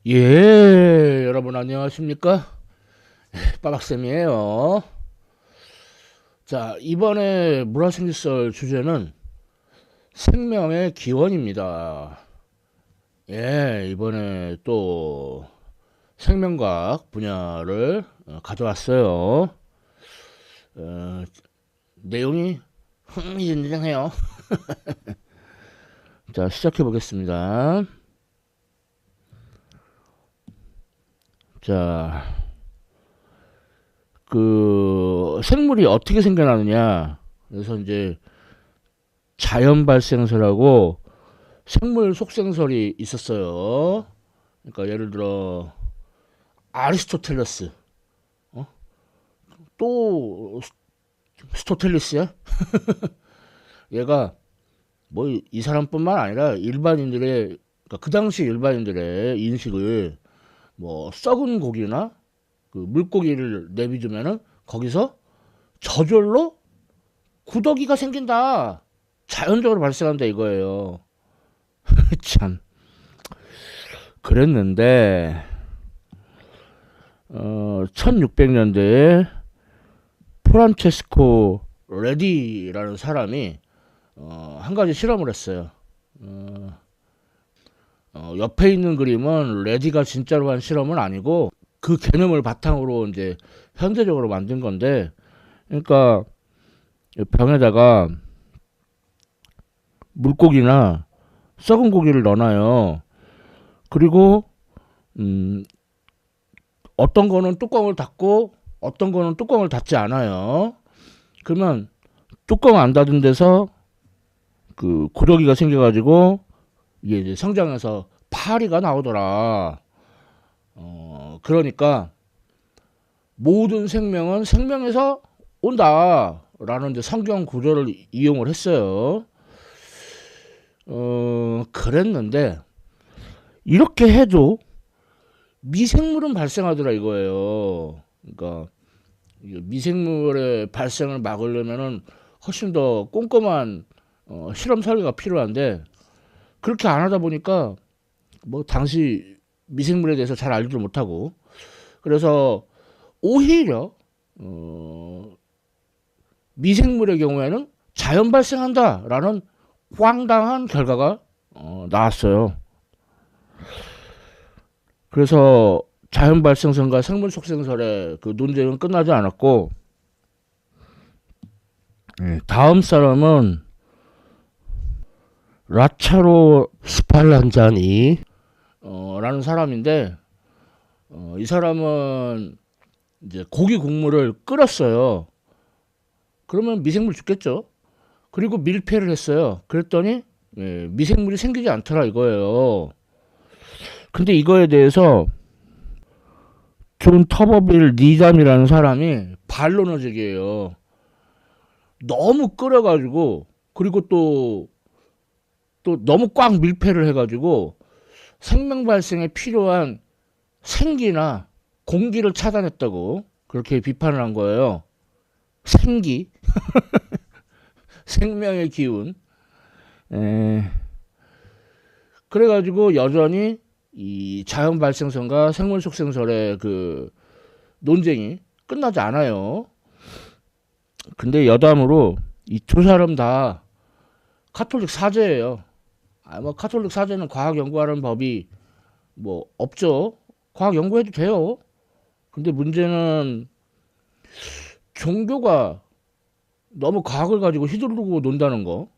예, 여러분 안녕하십니까? 빠박쌤이에요. 자, 이번에 물화생지썰 주제는 생명의 기원입니다. 예, 이번에 또 생명과학 분야를 가져왔어요. 어, 내용이 흥미진진해요. 자, 시작해 보겠습니다. 자, 생물이 어떻게 생겨나느냐. 그래서 이제 자연 발생설하고 생물 속생설이 있었어요. 그러니까 예를 들어 아리스토텔레스, 어? 또 스토텔리스야? 얘가 뭐 이 사람뿐만 아니라 일반인들의, 그러니까 그 당시 일반인들의 인식을 뭐 썩은 고기나 그 물고기를 내비두면은 거기서 저절로 구더기가 생긴다. 자연적으로 발생한다 이거예요. 참 그랬는데 1600년대에 프란체스코 레디라는 사람이 한 가지 실험을 했어요. 옆에 있는 그림은 레디가 진짜로 한 실험은 아니고 그 개념을 바탕으로 이제 현대적으로 만든 건데, 그러니까 병에다가 물고기나 썩은 고기를 넣어놔요. 그리고 어떤 거는 뚜껑을 닫고 어떤 거는 뚜껑을 닫지 않아요. 그러면 뚜껑 안 닫은 데서 그 고더기가 생겨가지고 이게 이제 성장해서 파리가 나오더라. 그러니까 모든 생명은 생명에서 온다라는 이제 성경 구조를 이용을 했어요. 그랬는데 이렇게 해도 미생물은 발생하더라 이거예요. 그러니까 미생물의 발생을 막으려면은 훨씬 더 꼼꼼한 실험 설계가 필요한데 그렇게 안 하다 보니까 뭐 당시 미생물에 대해서 잘 알지도 못하고, 그래서 오히려 미생물의 경우에는 자연 발생한다라는 황당한 결과가 나왔어요. 그래서 자연 발생설과 생물 속생설의 그 논쟁은 끝나지 않았고, 다음 사람은 라차로 스팔란자니 라는 사람인데, 이 사람은 이제 고기 국물을 끓였어요. 그러면 미생물 죽겠죠. 그리고 밀폐를 했어요. 그랬더니 미생물이 생기지 않더라 이거예요. 근데 이거에 대해서 존 터버빌 니담이라는 사람이 반론의적이에요. 너무 끓여가지고, 그리고 또 너무 꽉 밀폐를 해가지고 생명 발생에 필요한 생기나 공기를 차단했다고 그렇게 비판을 한 거예요. 생기, 생명의 기운. 그래가지고 여전히 이 자연 발생설과 생물 속생설의 그 논쟁이 끝나지 않아요. 근데 여담으로 이 두 사람 다 카톨릭 사제예요. 뭐 카톨릭 사제는 과학 연구하는 법이 뭐 없죠. 과학 연구해도 돼요. 근데 문제는 종교가 너무 과학을 가지고 휘두르고 논다는 거.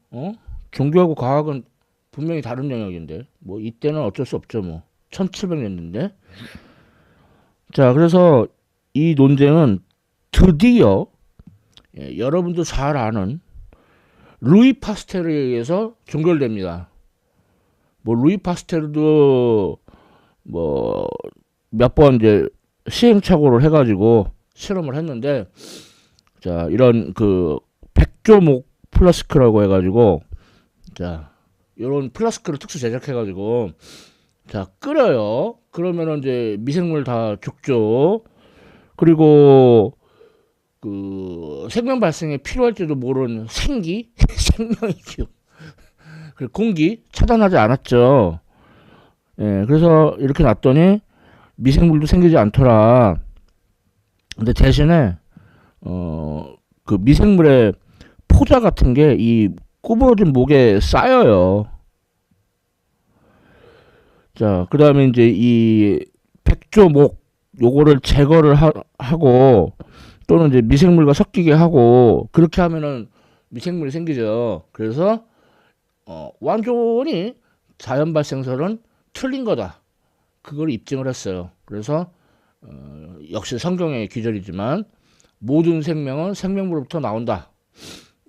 종교하고 과학은 분명히 다른 영역인데 뭐 이때는 어쩔 수 없죠. 뭐 1700년인데. 자, 그래서 이 논쟁은 드디어 여러분도 잘 아는 루이 파스텔에 의해서 종결됩니다. 뭐 루이 파스텔도 뭐 몇 번 이제 시행착오를 해가지고 실험을 했는데, 자, 이런 그 백조목 플라스크라고 해가지고, 자, 이런 플라스크를 특수 제작해가지고, 자, 끓여요. 그러면은 이제 미생물 다 죽죠. 그리고 그 생명 발생에 필요할지도 모르는 생기, 생명의 기운, 그리고 공기 차단하지 않았죠. 예, 그래서 이렇게 놨더니 미생물도 생기지 않더라. 근데 대신에 그 미생물의 포자 같은 게 이 구부러진 목에 쌓여요. 자, 그 다음에 이제 이 백조목 요거를 제거를 하고 또는 이제 미생물과 섞이게 하고 그렇게 하면은 미생물이 생기죠. 그래서 완전히 자연 발생설은 틀린 거다. 그걸 입증을 했어요. 그래서 역시 성경의 기절이지만 모든 생명은 생명으로부터 나온다.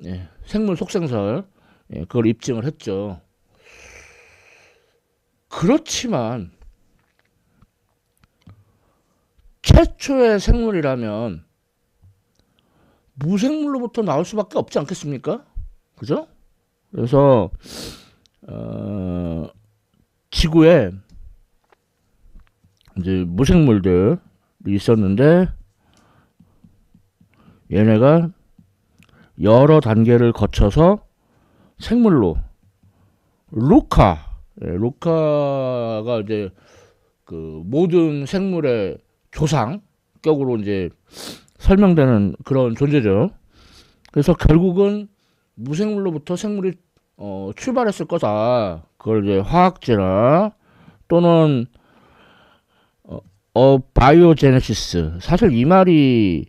예, 생물 속생설 그걸 입증을 했죠. 그렇지만 최초의 생물이라면 무생물로부터 나올 수밖에 없지 않겠습니까? 그죠? 그래서 지구에 이제 무생물들이 있었는데 얘네가 여러 단계를 거쳐서 생물로 루카가 이제 그 모든 생물의 조상격으로 이제 설명되는 그런 존재죠. 그래서 결국은 무생물로부터 생물이 출발했을 거다. 그걸 이제 화학제나 또는 바이오제네시스. 사실 이 말이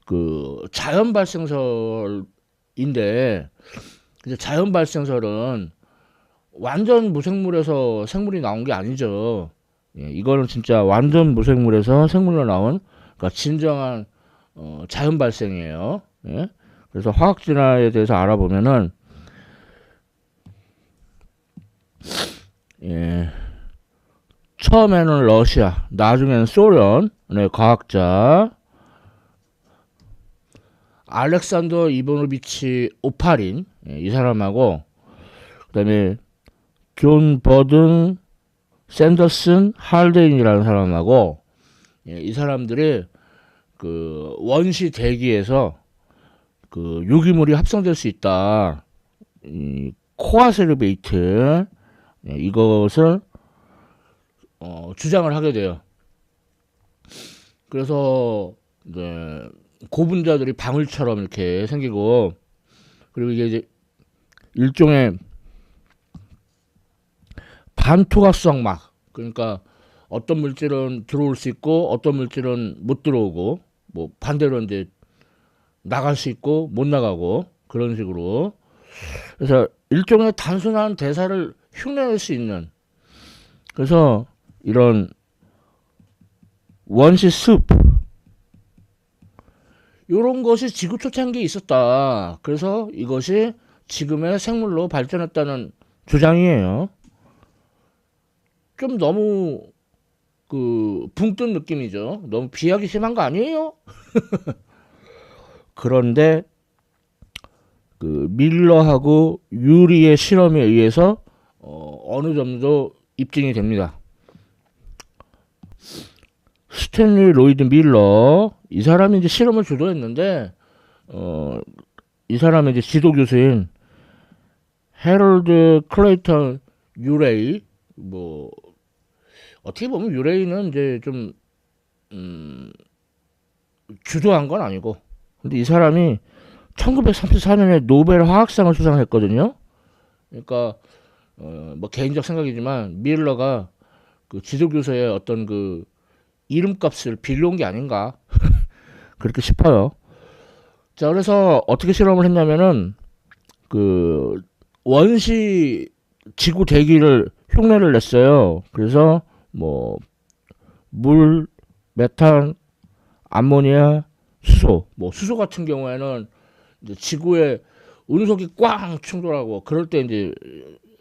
그 자연 발생설인데 이제 자연 발생설은 완전 무생물에서 생물이 나온 게 아니죠. 예, 이거는 진짜 완전 무생물에서 생물로 나온 그러니까 진정한 자연 발생이에요. 예? 그래서 화학 진화에 대해서 알아보면은 예, 처음에는 러시아, 나중에는 소련의 과학자 알렉산더 이보노비치 오파린 이 사람하고 그다음에 존 버든 샌더슨 할데인이라는 사람하고 이 사람들이 그 원시 대기에서 그 유기물이 합성될 수 있다. 이 코아세르베이트 이것을 주장을 하게 돼요. 그래서 이제 고분자들이 방울처럼 이렇게 생기고 그리고 이게 이제 일종의 반투각성막 그러니까 어떤 물질은 들어올 수 있고 어떤 물질은 못 들어오고 뭐 반대로 이제 나갈 수 있고 못 나가고 그런 식으로 그래서 일종의 단순한 대사를 흉내낼 수 있는 그래서 이런 원시 숲 이런 것이 지구 초창기에 있었다. 그래서 이것이 지금의 생물로 발전했다는 주장이에요. 좀 너무 붕 뜬 느낌이죠. 너무 비약이 심한 거 아니에요? 그런데 그 밀러하고 유리의 실험에 의해서 어느 정도 입증이 됩니다. 스탠리 로이드 밀러 이 사람이 이제 실험을 주도했는데 이 사람의 이제 지도 교수인 해럴드 클레이턴 유레이 뭐 어떻게 보면 유레이는 이제 좀 주도한 건 아니고 근데 이 사람이 1934년에 노벨 화학상을 수상했거든요. 그러니까 뭐 개인적 생각이지만 밀러가 그 지도교수의 어떤 그 이름값을 빌려온 게 아닌가 그렇게 싶어요. 자 그래서 어떻게 실험을 했냐면은 그 원시 지구 대기를 흉내를 냈어요. 그래서 뭐 물, 메탄, 암모니아, 수소. 뭐 수소 같은 경우에는 이제 지구에 운석이 꽝 충돌하고 그럴 때 이제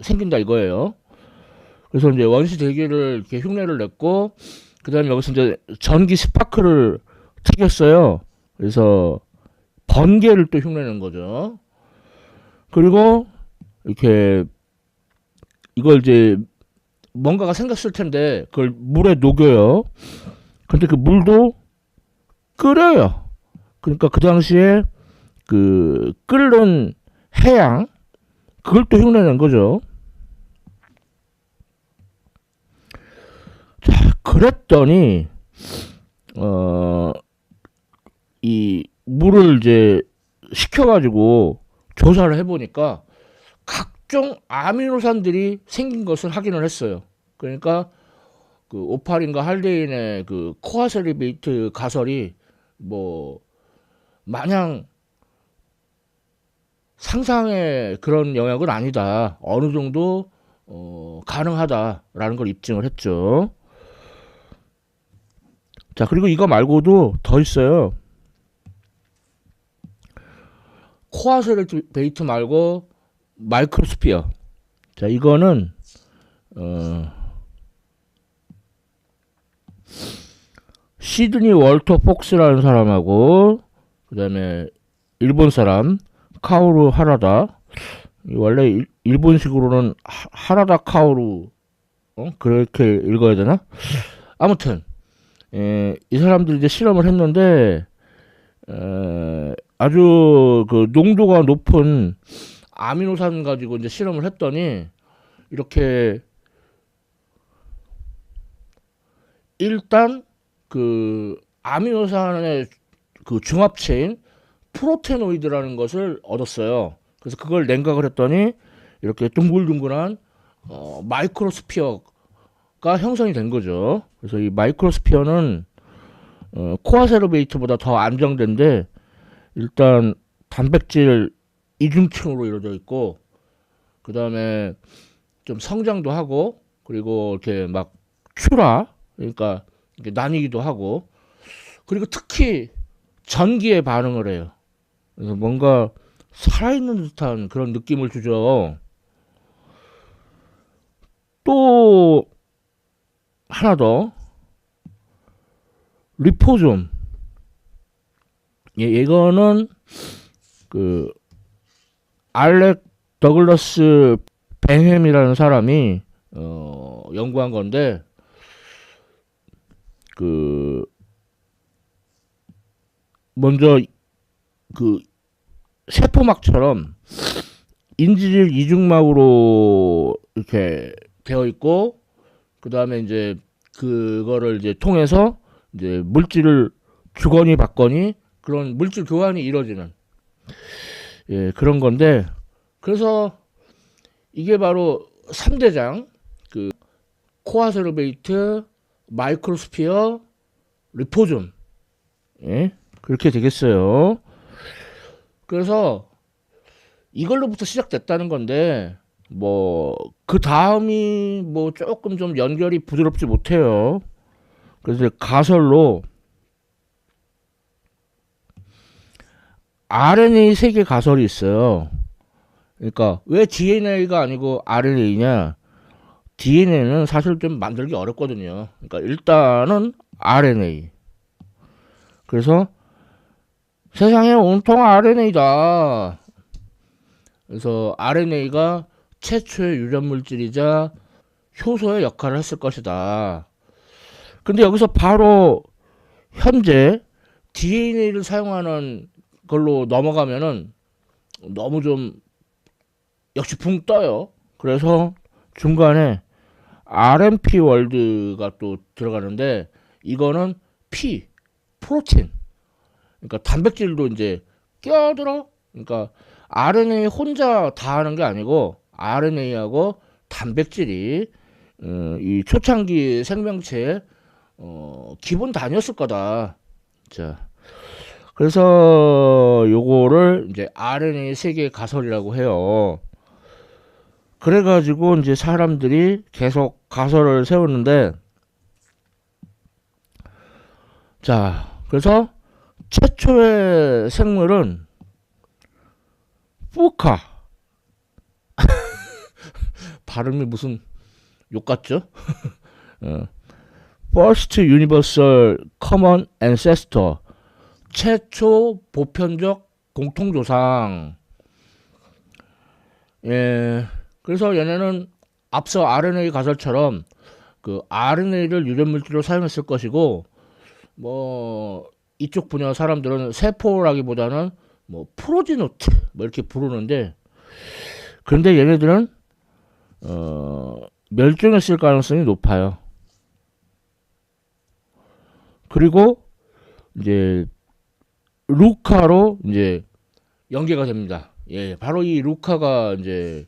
생긴다 이거예요. 그래서 이제 원시 대기를 이렇게 흉내를 냈고 그다음에 여기서 이제 전기 스파크를 튀겼어요. 그래서 번개를 또 흉내낸 거죠. 그리고 이렇게 이걸 이제 뭔가가 생겼을 텐데 그걸 물에 녹여요. 근데 그 물도 끓여요. 그러니까 그 당시에 그 끓는 해양 그걸 또 흉내낸 거죠. 그랬더니 이 물을 이제 시켜가지고 조사를 해보니까 각종 아미노산들이 생긴 것을 확인을 했어요. 그러니까 그 오팔인과 할데인의 그 코아세르베이트 가설이 뭐 마냥 상상의 그런 영역은 아니다. 어느 정도 가능하다라는 걸 입증을 했죠. 자, 그리고 이거 말고도 더 있어요. 코아세르베이트 말고 마이크로스피어. 자, 이거는 시드니 월터 폭스라는 사람하고 그다음에 일본 사람 카오루 하라다. 원래 일본식으로는 하라다 카오루 그렇게 읽어야 되나? 아무튼 이 사람들이 이제 실험을 했는데 아주 그 농도가 높은 아미노산 가지고 이제 실험을 했더니 이렇게 일단 그 아미노산의 그 중합체인 프로테노이드라는 것을 얻었어요. 그래서 그걸 냉각을 했더니 이렇게 둥글둥글한 마이크로스피어가 형성이 된 거죠. 그래서 이 마이크로스피어는 코아세르베이트보다 더 안정된데 일단 단백질 이중층으로 이루어져 있고 그 다음에 좀 성장도 하고 그리고 이렇게 막 큐라 그러니까 이렇게 나뉘기도 하고 그리고 특히 전기에 반응을 해요. 그래서 뭔가 살아있는 듯한 그런 느낌을 주죠. 또 하나 더 리포좀. 이거는 그 알렉 더글러스 뱅햄이라는 사람이 연구한 건데 그 먼저 그 세포막처럼 인지질 이중막으로 이렇게 되어 있고 그 다음에 이제 그거를 이제 통해서 이제 물질을 주거니 받거니 그런 물질 교환이 이루어지는 그런 건데 그래서 이게 바로 3대장 그 코아세르베이트 마이크로스피어 리포존 그렇게 되겠어요. 그래서 이걸로부터 시작됐다는 건데 뭐 그 다음이 뭐 조금 좀 연결이 부드럽지 못해요. 그래서 가설로 RNA 세계 가설이 있어요. 그러니까 왜 DNA가 아니고 RNA냐? DNA는 사실 좀 만들기 어렵거든요. 그러니까 일단은 RNA. 그래서 세상에 온통 RNA다. 그래서 RNA가 최초의 유전 물질이자 효소의 역할을 했을 것이다. 근데 여기서 바로 현재 DNA를 사용하는 걸로 넘어가면은 너무 좀 역시 붕 떠요. 그래서 중간에 RMP 월드가 또 들어가는데 이거는 P 프로틴 그러니까 단백질도 이제 껴들어 그러니까 RNA 혼자 다 하는 게 아니고 RNA하고 단백질이 이 초창기 생명체의 기본 단위였을 거다. 자, 그래서 요거를 이제 RNA 세계 가설이라고 해요. 그래가지고 이제 사람들이 계속 가설을 세우는데, 자, 그래서 최초의 생물은 푸카. 발음이 무슨 욕 같죠? First Universal Common Ancestor. 최초 보편적 공통조상. 예. 그래서 얘네는 앞서 RNA 가설처럼 그 RNA를 유전물질로 사용했을 것이고, 뭐, 이쪽 분야 사람들은 세포라기보다는 뭐, 프로지노트, 뭐, 이렇게 부르는데, 그런데 얘네들은, 멸종했을 가능성이 높아요. 그리고 이제 루카로 이제 연계가 됩니다. 예, 바로 이 루카가 이제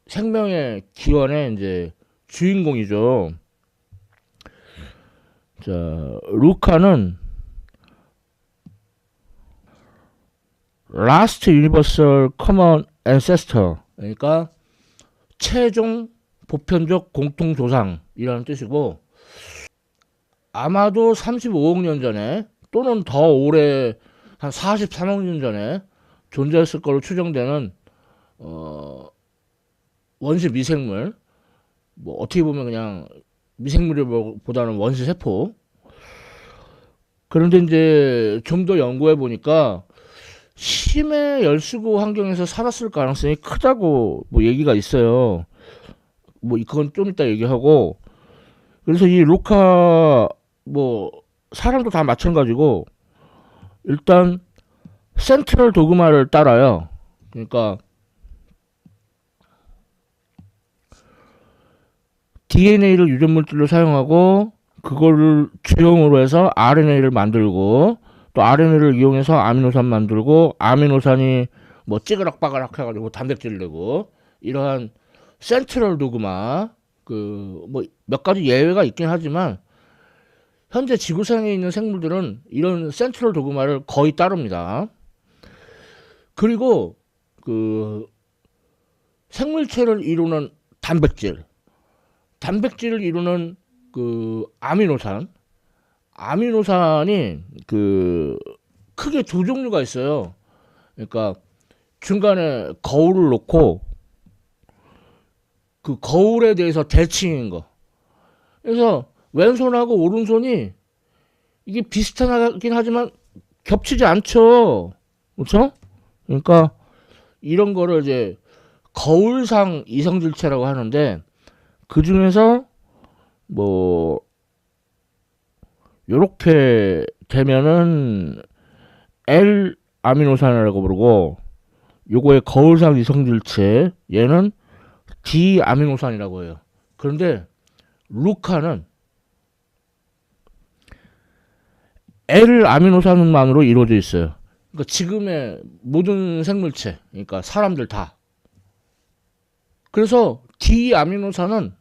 생명의 기원의 이제 주인공이죠. 자, 루카는 Last Universal Common Ancestor, 그러니까 최종 보편적 공통 조상이라는 뜻이고, 아마도 35억 년 전에 또는 더 오래 한 43억 년 전에 존재했을 걸로 추정되는 원시 미생물, 뭐 어떻게 보면 그냥 미생물보다는 원시 세포. 그런데 이제 좀 더 연구해 보니까 심해 열수구 환경에서 살았을 가능성이 크다고 뭐 얘기가 있어요. 뭐 그건 좀 이따 얘기하고. 그래서 이 루카 뭐 사람도 다 마찬가지고 일단 센트럴 도그마를 따라요. 그러니까 DNA를 유전 물질로 사용하고 그거를 주용으로 해서 RNA를 만들고 또 RNA를 이용해서 아미노산 만들고 아미노산이 뭐 찌그락빠그락 해가지고 단백질 내고 이러한 센트럴 도그마 그 뭐 몇 가지 예외가 있긴 하지만 현재 지구상에 있는 생물들은 이런 센트럴 도그마를 거의 따릅니다. 그리고 그 생물체를 이루는 단백질을 이루는 그 아미노산이 그 크게 두 종류가 있어요. 그러니까 중간에 거울을 놓고 그 거울에 대해서 대칭인 거. 그래서 왼손하고 오른손이 이게 비슷하긴 하지만 겹치지 않죠. 그렇죠? 그러니까 이런 거를 이제 거울상 이성질체라고 하는데 그 중에서 뭐 요렇게 되면은 L 아미노산이라고 부르고 요거의 거울상 이성질체 얘는 D 아미노산이라고 해요. 그런데 루카는 L 아미노산만으로 이루어져 있어요. 그러니까 지금의 모든 생물체, 그러니까 사람들 다. 그래서 D 아미노산은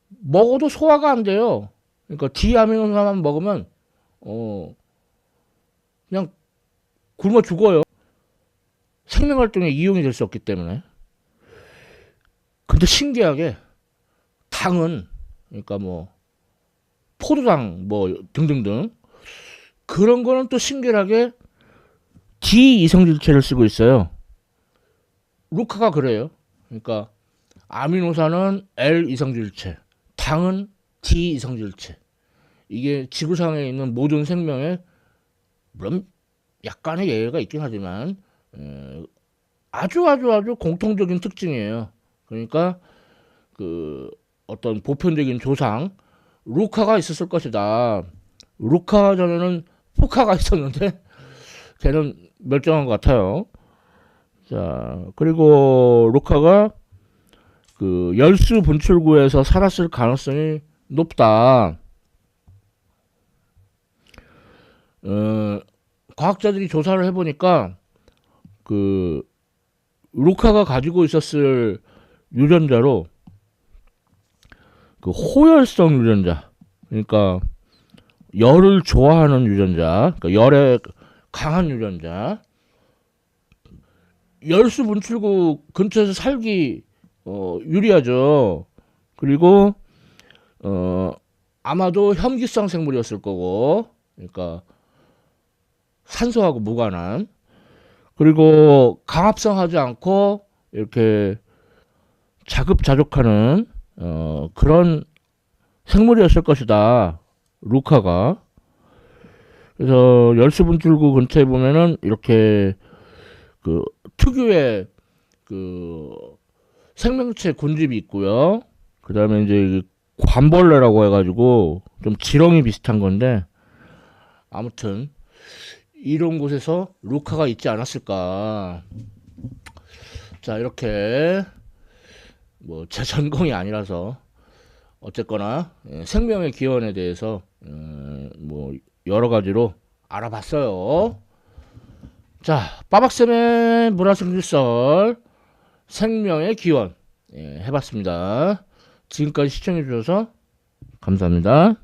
먹어도 소화가 안 돼요. 그러니까 D 아미노산만 먹으면 그냥 굶어 죽어요. 생명 활동에 이용이 될 수 없기 때문에. 근데 신기하게 당은 그러니까 뭐 포도당 뭐 등등등 그런 거는 또 신기하게 D 이성질체를 쓰고 있어요. 루카가 그래요. 그러니까 아미노산은 L 이성질체, 당은 D 이성질체. 이게 지구상에 있는 모든 생명에 물론 약간의 예외가 있긴 하지만 아주 공통적인 특징이에요. 그러니까 그 어떤 보편적인 조상 루카가 있었을 것이다. 루카 전에는 포카가 있었는데 걔는 멸종한 것 같아요. 자, 그리고 루카가 그 열수 분출구에서 살았을 가능성이 높다. 과학자들이 조사를 해보니까 그 루카가 가지고 있었을 유전자로 그 호열성 유전자, 그러니까 열을 좋아하는 유전자, 그러니까 열에 강한 유전자, 열수 분출구 근처에서 살기 유리하죠. 그리고 아마도 혐기성 생물이었을 거고, 그러니까 산소하고 무관한. 그리고 강합성하지 않고 이렇게 자급자족하는 그런 생물이었을 것이다. 루카가. 그래서 열수 분출구 근처에 보면은 이렇게 그 특유의 그 생명체 군집이 있고요. 그 다음에 이제 관벌레라고 해가지고 좀 지렁이 비슷한 건데 아무튼 이런 곳에서 루카가 있지 않았을까. 자, 이렇게 뭐 제 전공이 아니라서 어쨌거나 생명의 기원에 대해서 뭐 여러 가지로 알아봤어요. 자, 빠박쌤의 문화생물설 생명의 기원 해봤습니다. 지금까지 시청해 주셔서 감사합니다.